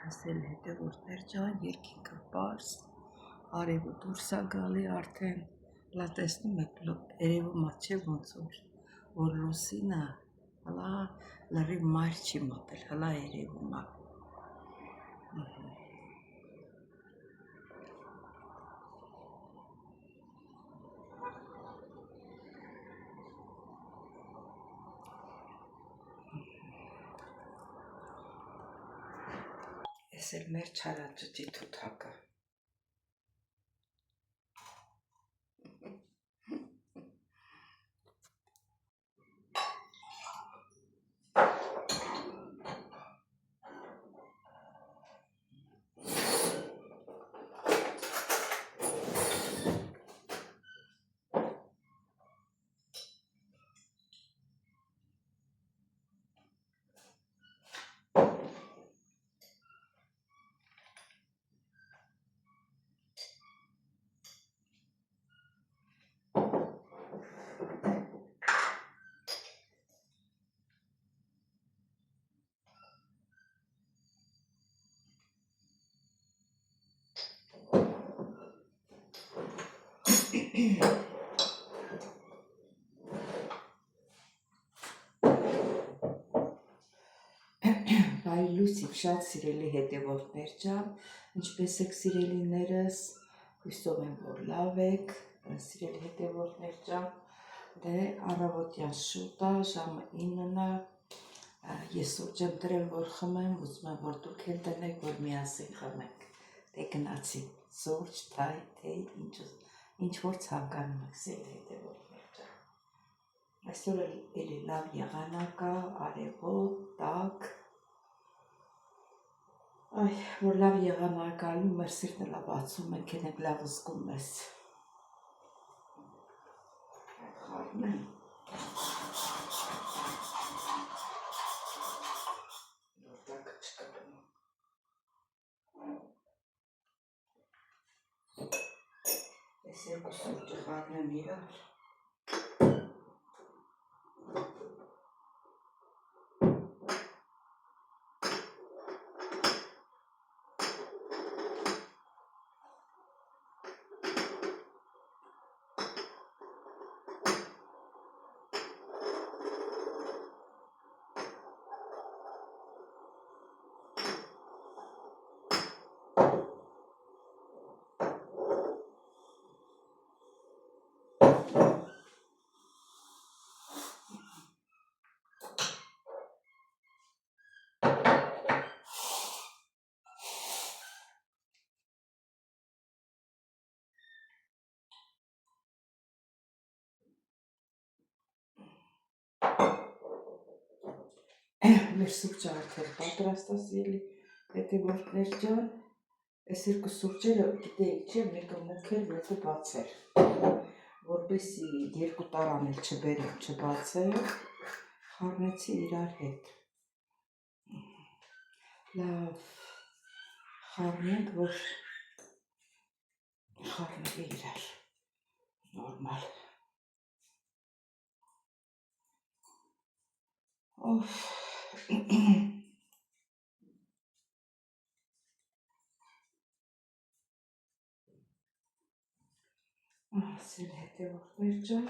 Ասել հետևորդներ ջան, երկինքը պարզ, արևը դուրս է գալի արդեն, հլա տեսնում եք երևում է չէ ոնց որ լուսինը հլա լրիվ մայր չի մտել, հլա երևում է։ Ես էլ մեր չարաճճի թութակը։ Բայ լույսիք շատ սիրելի հետևորդներ ջան, ինչպես եք սիրելիներս, հույսով եմ, որ լավ եք, սիրելի հետևորդներ ջան, դե առավոտյան շուտ է, ժամը 9-ն է, ես սուրճ եմ դրել, որ խմեմ, ուզում եմ, որ դուք էլ տնեք, որ միասին խմենք, դե գնացի սուրճ, թեյ, ինչ որ ցանկանում եք, սիրելի հետևորդներ ջան, այսօր էլի լավ եղանակ է, արևոտ, տաք, Այ, որ լավ եղանակ ալի, մեր սիրտը լավ ացում ենք, ենք լավ զգում ես։ Խառնեմ։ Նորդակը չկրնում։ Ես երկու սուրճը խառնեմ իրար։ Մեր սուրճը արդեն պատրաստ է, սիրելի հետևորդներ ջան, այս երկու սուրճերը գիտեիք չէ, մեկը մուգ էր, մեկը բաց էր, որպեսզի երկու տարան էլ չբերեմ, չբացեմ, խառնեցի իրար հետ, լավ խառնենք, որ խառնվի իրար, նորմալ, ասել հետևորդներ ջան,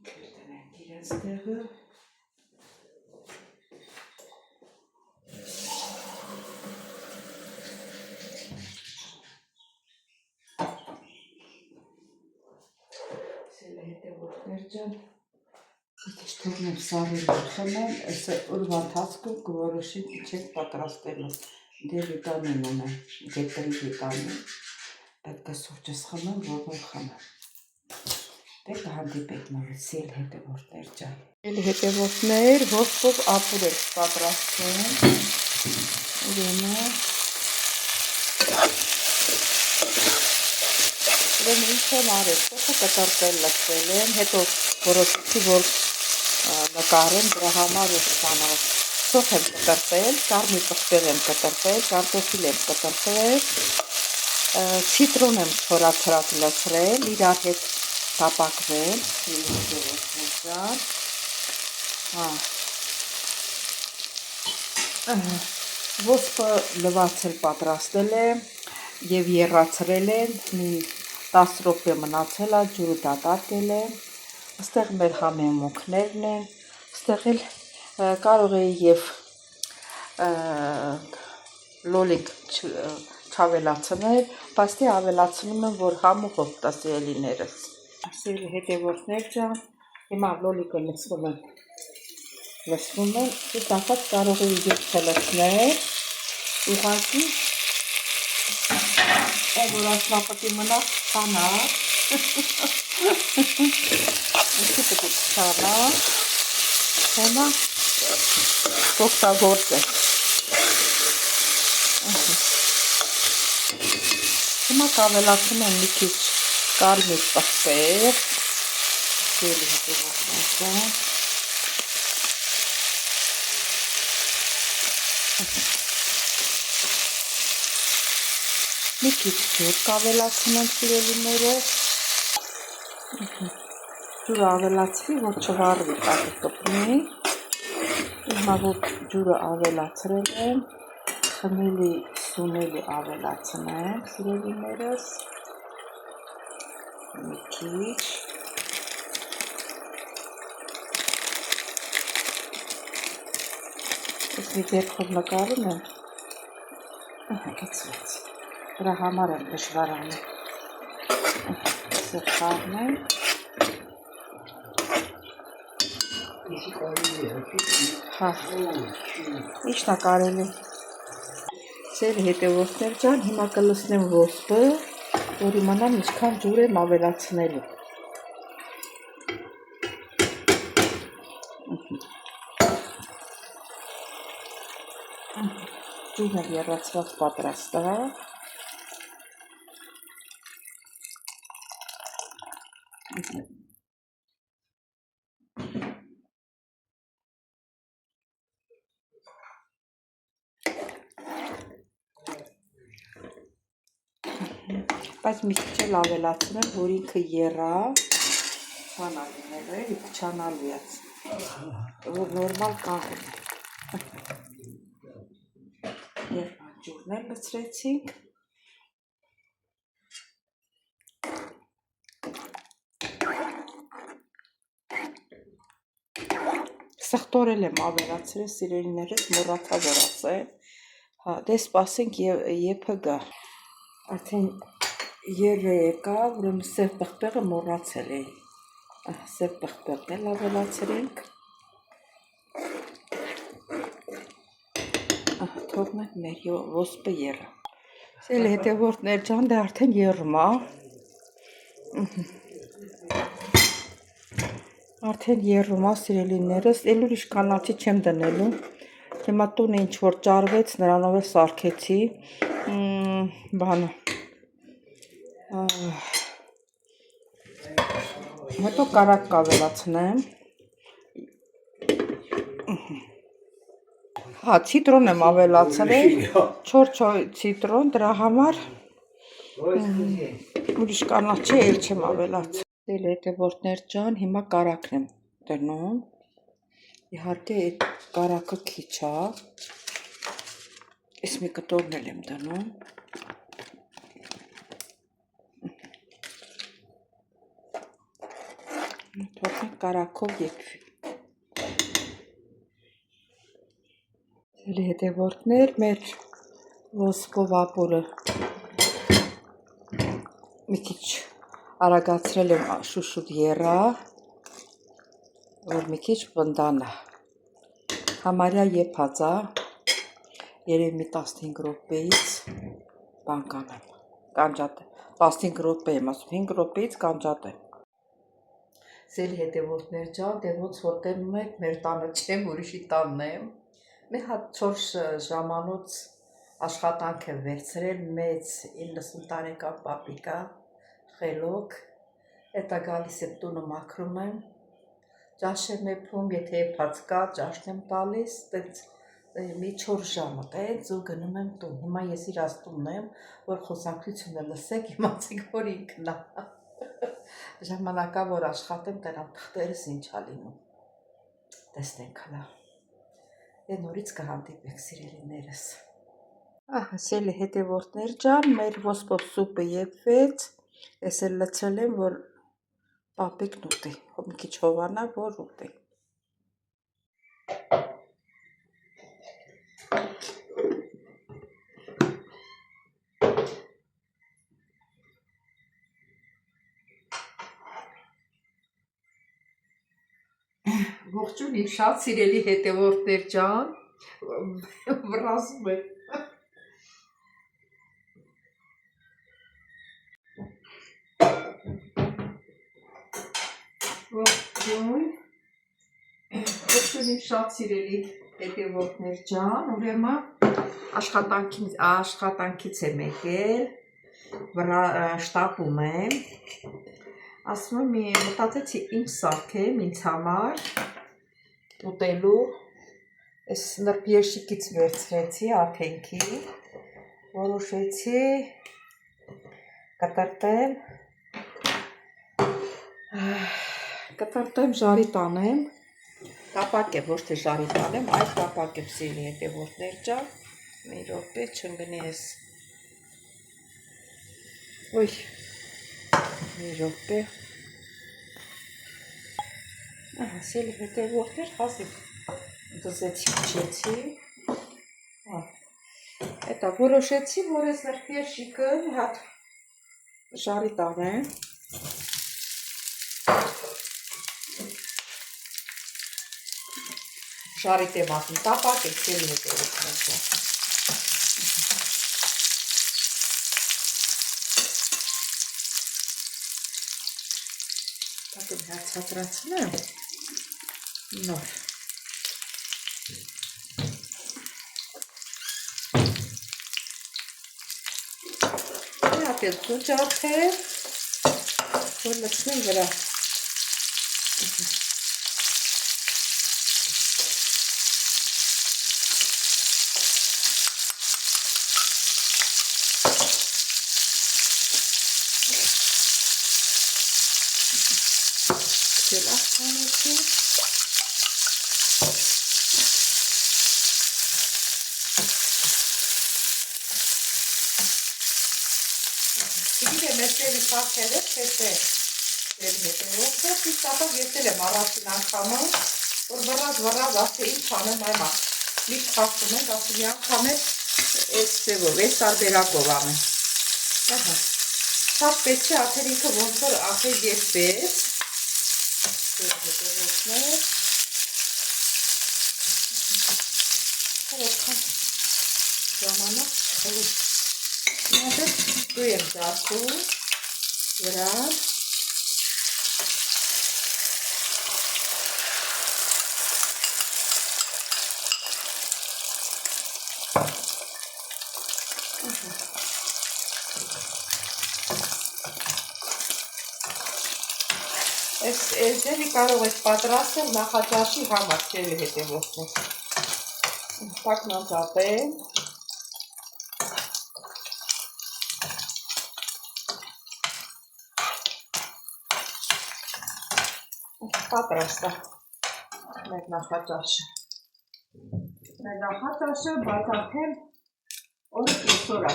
կրտնենք իրենց տեղը, հետևորդներ ջան, քիչ թողնեմ սառին խմեմ, այս օրվա ընթացքում կորոշի իջեք պատրաստելու, դե վիտամին ունեմ, D3 վիտամին, պետք է սուրճս խմեմ, որ խմեմ, դե կհանդիպեք նորից, սիրելի հետևորդներ ջան, սիրելի հետևորդներ, ոսկով ապուր եք պատրաստում, ուրեմն Ուրեմն ինչ եմ արել, սոխը կտրտել լցրել եմ, հետո որոշեցի, որ նկարեմ, դրա համար ես ստանալ Սոխ եմ կտրտել, կարմիր պղպեղ եմ կտրտել, կարտոֆիլ եմ կտրտել, ցիտրոն եմ չորացրած լցրել, իրար հետ տապակվել, ոսպը լվացել պատրաստել եմ և եռացրել եմ, մի 10 րոպե մնացել է, ջուրը դատարկել եմ, այստեղ մեր համեմունքներն են, այստեղ էլ կարող էի և լոլիկ չավելացնել, բայց դե ավելացնում եմ, որ համը հովտա սիրելիներս։ Սիրելի հետևորդներ ջան, հիմա լոլիկը լցվում եմ, դիտակած կարող էի և չլցնել, ուղղակի որ ասնապտի մնա չանա, ինչի պետք է չանա, հիմա օգտագործել։ Հիմա կավելացնում եմ մի քիչ կարմիր պղպեղ, սիրելի հետևորդներ ջան, մի քիչ ջուր կավելացնեմ սիրելիներս, ջուրը ավելացվի, որ չվառվի, տակը կպնի, հիմա որ ջուրը ավելացրել եմ, խմելի սունելի ավելացնեմ սիրելիներս, մի քիչ, ես մի ձերքով նկարում եմ, գցվեց, դրա համար եմ դժվարանում, սրխարն եմ, Ինչն է կարելի։ Սիրելի հետևորդներ ջան, հիմա կլցնեմ ոսպը, որ իմանամ ինչքան ջուր եմ ավելացնելու։ Ջուրն էլ եռացված պատրաստ է։ Բայց մի քիչ էլ ավելացնեմ, որ ինքը եռա, չանալու է, որ նորմալ կաղում է։ Եռա ջուրն էլ լցրեցինք։ Սխտորել եմ ավելացրել սիրելիներս, մոռացա որ ասեմ։ Դե սպասենք եփը գա։ Արդեն եռը եկա, ուրեմն սև պղպեղը մոռացել էի։ Սև պղպեղն էլ ավելացրենք։ Թողնենք մեր ոսպը եռա։ Սիրելի հետևորդներ ջան, դե արդեն եռում է։ Արդեն եռում է սիրելիներս, էլ ուրիշ կանացի չեմ դնելու։ Հիմա տունը ինչ որ ճարվեց, նրանով էլ սարքեցի։ Բանը։ Հետո կարակ կավելացնեմ։ Ցիտրոն եմ ավելացրել, 4 ցիտրոն, դրա համար ուրիշ կանաչ չէ, էլ չեմ ավելացրել։ Հետևորդներ ջան, հիմա կարակն եմ դնում։ Իհարկե այդ կարակը քիչ է։ Ես մի կտորն էլ եմ դնում։ Թողնենք կարակով եփվի։ Հետևորդներ, մեր ոսկով ապուրը մի քիչ արագացրել եմ, շուշուտ եռա, որ մի քիչ պնդանա։ Համարյա եփած է, երևի մի 15 րոպեից բան կանեմ, կանջատեմ, 15 րոպե եմ ասում, 5 րոպեից կանջատեմ։ Սիրելի հետևորդներ ջան, դե ոնց որ տենում եք, մեր տանը չեմ, ուրիշի տանն եմ։ Մի հատ 4 ժամանոց աշխատանք եմ վերցրել, մեծ 90 տարեկան պապիկա, խելոք, հետա գալիս եմ տունը մաքրում եմ, ճաշ եմ եփում, եթե եփած կա, ճաշն եմ տալիս, տենց մի 4 ժամը տենց ու գնում եմ տուն։ Հիմա ես իրաց տունն եմ, որ խոսակցությունը լսեք, իմացեք, որ ինքն է։ Ժամանակավոր աշխատեմ, տենամ թղթերս ինչա լինում։ Տեսնենք հլա։ Դե նորից կհանդիպեք սիրելիներս։ Ասելի հետևորդներ ջան, մեր ոսպոտ սուպը եփվեց։ Ես էլ լցել եմ, որ պապիկն ուտի։ Մի քիչ հովանա, որ ուտի։ Ողջույն իմ շատ սիրելի հետևորդներ ջան, վրազում եմ։ Ողջույն իմ շատ սիրելի հետևորդներ ջան, ուրեմն աշխատանքից եմ եկել, շտապում եմ, ասում եմ մտածեցի ինձ սարքեմ ինձ համար ուտելու, ես նրբ երշիկից վերցրեցի աթենքի, որոշեցի կտրտեմ ժարի տանեմ, կապակ եմ, ոչ թե ժարի տանեմ, այդ կապակ եմ սիրելի հետևորդներ ջան, մի րոպե չընկնի ես, ոյ, մի րոպե, սիրելի հետևորդներ, հազիվ դզեցի, քչեցի, հետա որոշեցի, որ ես նրբ երշիկը մի հատ ժարի տանեմ, ժարի տեմասին կապակ եմ սիրելի հետևորդներ ջան, Տակում հացատրացնեմ, նոր, մի հատ էլ ծուճ ափել, որ լցնեմ վրա, Գիտեմ, ես տևի սարքել է, չեստե հետևորդներ, իսկապակ ես էլ եմ առաջին անգամը, որ վրազ, ասե ինչ անեմ այմա, միշտ խախտում ենք, ասում մի անգամ էլ ես ձևով, ես տարբերակով անեմ, շատ պետք է աթերինքը ոնց որ աթեր եփվեց, հետևորդներ, որքան ժամանակ չխլի, Մատը դու եմ ձախում, վրան, Ես ձևի կարող եք պատրաստել նախաճաշի համար, չելի հետևորդներ, տակնանձապեմ, պատրաստա մեր նախաճաշը, բայց արդեն օրը կեսորա,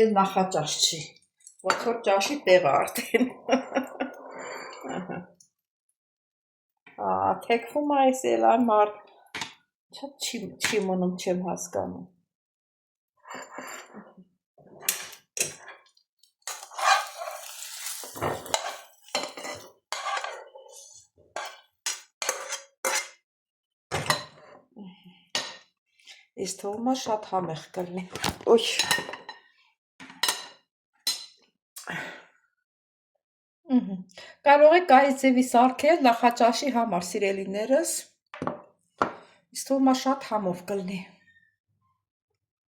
էլ նախաճաշ չի, ոնց որ ճաշի տեղը արդեն, թեքվում այս էլ ամար, չի մնում չեմ հասկանում, Ես թվում է շատ համեղ կլինի, ոյ, կարող եք այս ձևի սարքել նախաճաշի համար սիրելիներս, ես թվում է շատ համով կլինի,